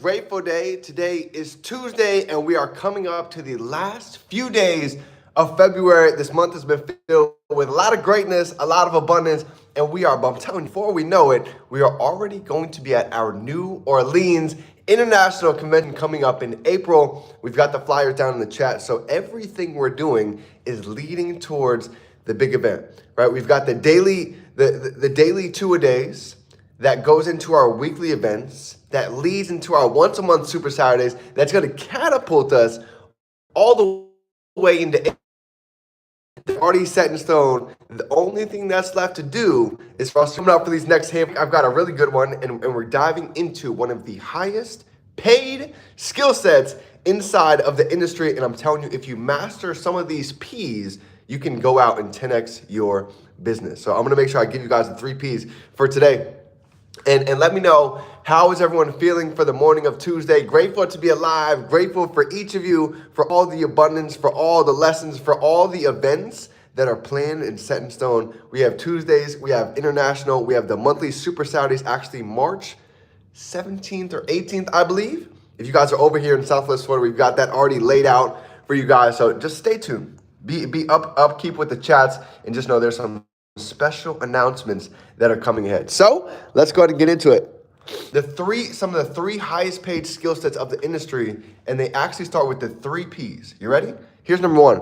grateful day. Today is Tuesday, and we are coming up to the last few days of February. This month has been filled with a lot of greatness, a lot of abundance, and I'm telling you, before we know it, we are already going to be at our New Orleans International Convention coming up in April. We've got the flyers down in the chat, so everything we're doing is leading towards the big event, right? We've got the daily two-a-days that goes into our weekly events, that leads into our once-a-month Super Saturdays, that's going to catapult us all the way into already set in stone. The only thing that's left to do is for us coming up for these next hand. I've got a really good one, and we're diving into one of the highest paid skill sets inside of the industry. And I'm telling you, if you master some of these P's, you can go out and 10x your business. So I'm going to make sure I give you guys the 3 P's for today. And let me know, how is everyone feeling for the morning of Tuesday? Grateful to be alive, grateful for each of you, for all the abundance, for all the lessons, for all the events that are planned and set in stone. We have Tuesdays, we have international, we have the monthly Super Saturdays, actually March 17th or 18th, I believe. If you guys are over here in Southwest Florida, we've got that already laid out for you guys. So just stay tuned, be keep with the chats, and just know there's some special announcements that are coming ahead. So let's go ahead and get into it. Some of the 3 highest paid skill sets of the industry, and they actually start with the 3 P's. You ready? Here's number 1.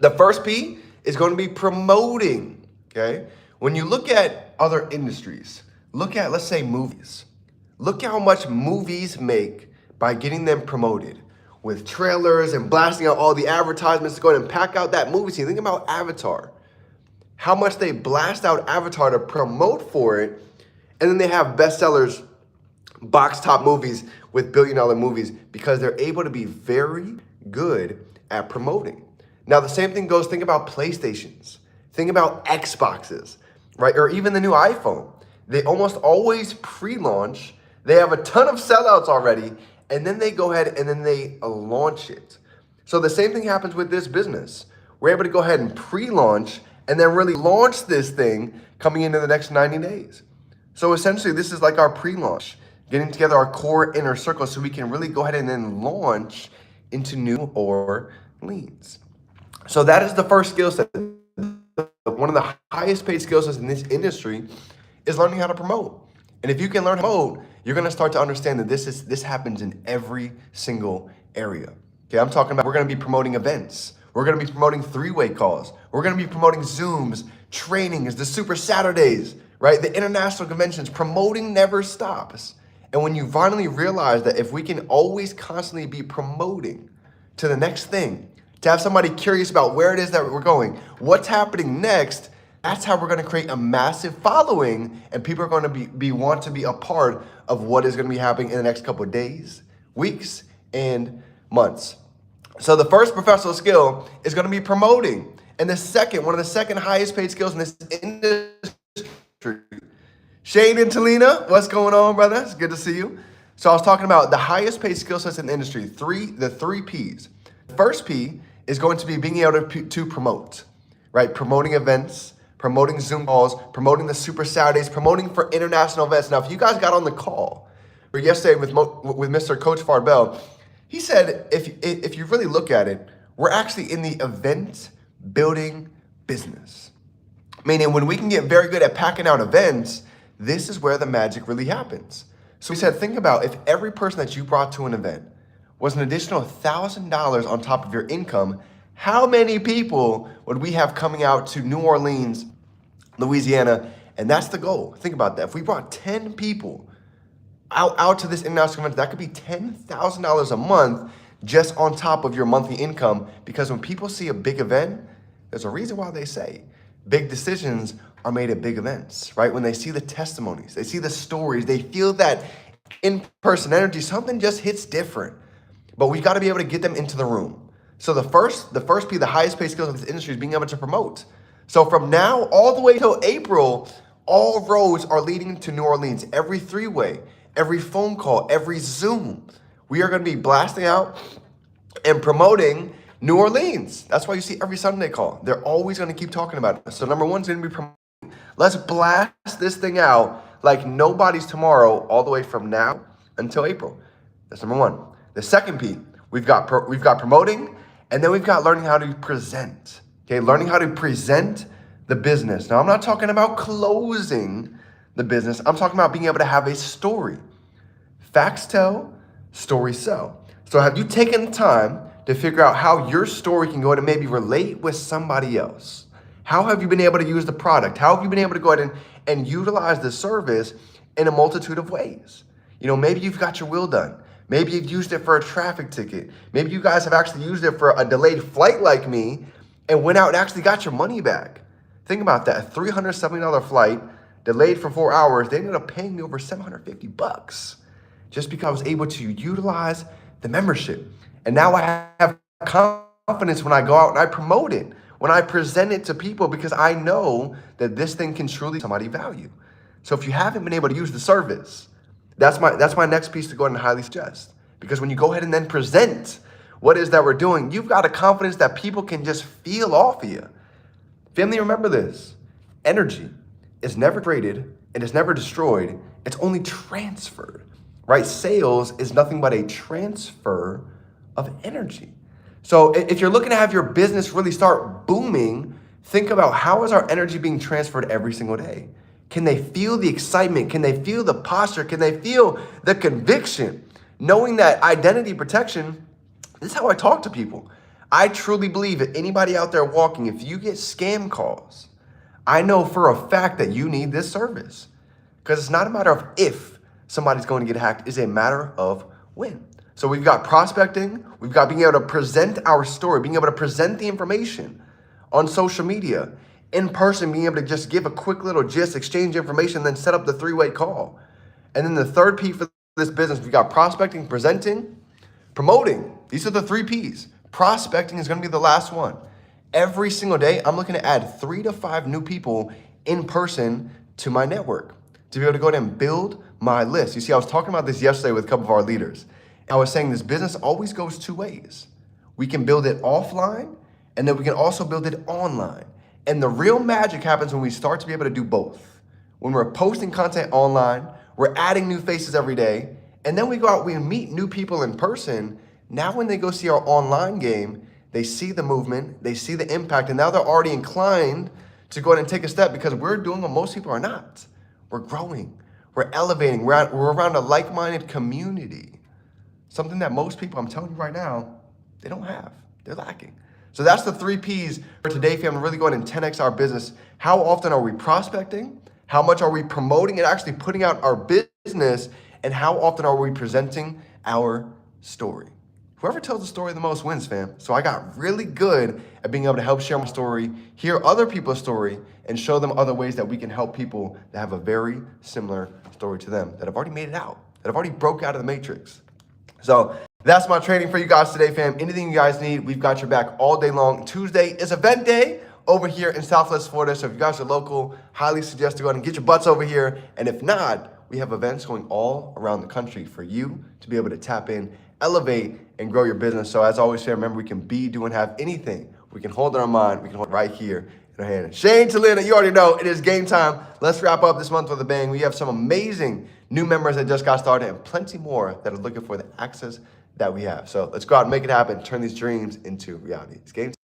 The first P is going to be promoting, okay? When you look at other industries, look at, let's say, movies. Look how much movies make by getting them promoted with trailers and blasting out all the advertisements to go ahead and pack out that movie scene. Think about Avatar. How much they blast out Avatar to promote for it, and then they have bestsellers, box top movies with billion-dollar movies because they're able to be very good at promoting. Now, the same thing goes, think about PlayStations, think about Xboxes, right? Or even the new iPhone. They almost always pre-launch, they have a ton of sellouts already, and then they go ahead and then they launch it. So the same thing happens with this business. We're able to go ahead and pre-launch and then really launch this thing coming into the next 90 days. So essentially, this is like our pre-launch, getting together our core inner circle so we can really go ahead and then launch into New Orleans. So that is the first skill set. One of the highest paid skill sets in this industry is learning how to promote. And if you can learn how to promote, you're gonna start to understand that this happens in every single area. Okay, I'm talking about, we're gonna be promoting events. We're gonna be promoting 3-way calls. We're gonna be promoting Zooms, trainings, the Super Saturdays, right? The international conventions. Promoting never stops. And when you finally realize that if we can always constantly be promoting to the next thing, to have somebody curious about where it is that we're going, what's happening next, that's how we're gonna create a massive following, and people are gonna want to be a part of what is gonna be happening in the next couple of days, weeks, and months. So the first professional skill is going to be promoting. And the second, one of the second highest paid skills in this industry. Shane and Talina, what's going on, brother? It's good to see you. So I was talking about the highest paid skill sets in the industry, the 3 P's. The first P is going to be being able to promote, right? Promoting events, promoting Zoom calls, promoting the Super Saturdays, promoting for international events. Now, if you guys got on the call or yesterday with Mr. Coach Farbell, he said, if you really look at it, we're actually in the event building business. Meaning when we can get very good at packing out events, this is where the magic really happens. So he said, think about if every person that you brought to an event was an additional $1,000 on top of your income, how many people would we have coming out to New Orleans, Louisiana? And that's the goal. Think about that. If we brought 10 people out to this international convention, that could be $10,000 a month just on top of your monthly income. Because when people see a big event, there's a reason why they say big decisions are made at big events, right? When they see the testimonies, they see the stories, they feel that in-person energy, something just hits different. But we got to be able to get them into the room. So the first P, the highest paid skills of this industry, is being able to promote. So from now all the way till April, all roads are leading to New Orleans. Every 3-way, every phone call, every Zoom, we are going to be blasting out and promoting New Orleans. That's why you see every Sunday call. They're always going to keep talking about it. So number 1 is going to be promoting. Let's blast this thing out like nobody's tomorrow, all the way from now until April. That's number one. The second P, we've got promoting, and then we've got learning how to present. Okay, learning how to present the business. Now, I'm not talking about closing the business. I'm talking about being able to have a story. Facts tell, stories sell. So have you taken the time to figure out how your story can go ahead and maybe relate with somebody else? How have you been able to use the product? How have you been able to go ahead and utilize the service in a multitude of ways? You know, maybe you've got your will done. Maybe you've used it for a traffic ticket. Maybe you guys have actually used it for a delayed flight like me and went out and actually got your money back. Think about that, a $370 flight, delayed for 4 hours. They ended up paying me over $750 just because I was able to utilize the membership. And now I have confidence when I go out and I promote it, when I present it to people, because I know that this thing can truly somebody value. So if you haven't been able to use the service, that's my next piece to go ahead and highly suggest. Because when you go ahead and then present what it is that we're doing, you've got a confidence that people can just feel off of you. Family, remember this. Energy is never traded and is never destroyed. It's only transferred, right? Sales is nothing but a transfer of energy. So if you're looking to have your business really start booming, think about how is our energy being transferred every single day? Can they feel the excitement? Can they feel the posture? Can they feel the conviction? Knowing that identity protection, this is how I talk to people. I truly believe that anybody out there walking, if you get scam calls, I know for a fact that you need this service. Because it's not a matter of if somebody's going to get hacked, it's a matter of when. So we've got prospecting, we've got being able to present our story, being able to present the information on social media, in person, being able to just give a quick little gist, exchange information, then set up the three-way call. And then the third P for this business, we've got prospecting, presenting, promoting. These are the three Ps. Prospecting is going to be the last one. Every single day, I'm looking to add 3 to 5 new people in person to my network to be able to go ahead and build my list. You see, I was talking about this yesterday with a couple of our leaders. I was saying this business always goes 2 ways. We can build it offline, and then we can also build it online. And the real magic happens when we start to be able to do both. When we're posting content online, we're adding new faces every day, and then we go out, we meet new people in person. Now when they go see our online game, they see the movement, they see the impact, and now they're already inclined to go ahead and take a step because we're doing what most people are not. We're growing, we're elevating, we're around a like-minded community. Something that most people, I'm telling you right now, they don't have, they're lacking. So that's the 3 Ps for today, family. Really going in 10x our business. How often are we prospecting? How much are we promoting and actually putting out our business? And how often are we presenting our story? Whoever tells the story the most wins, fam. So I got really good at being able to help share my story, hear other people's story, and show them other ways that we can help people that have a very similar story to them, that have already made it out, that have already broke out of the matrix. So that's my training for you guys today, fam. Anything you guys need, we've got your back all day long. Tuesday is event day over here in Southwest Florida. So if you guys are local, highly suggest to go ahead and get your butts over here. And if not, we have events going all around the country for you to be able to tap in, elevate, and grow your business. So as always, fam, remember, we can be, do, and have anything. We can hold in our mind. We can hold it right here in our hand. Shane, Talina, you already know it is game time. Let's wrap up this month with a bang. We have some amazing new members that just got started and plenty more that are looking for the access that we have. So let's go out and make it happen. Turn these dreams into reality. It's game time.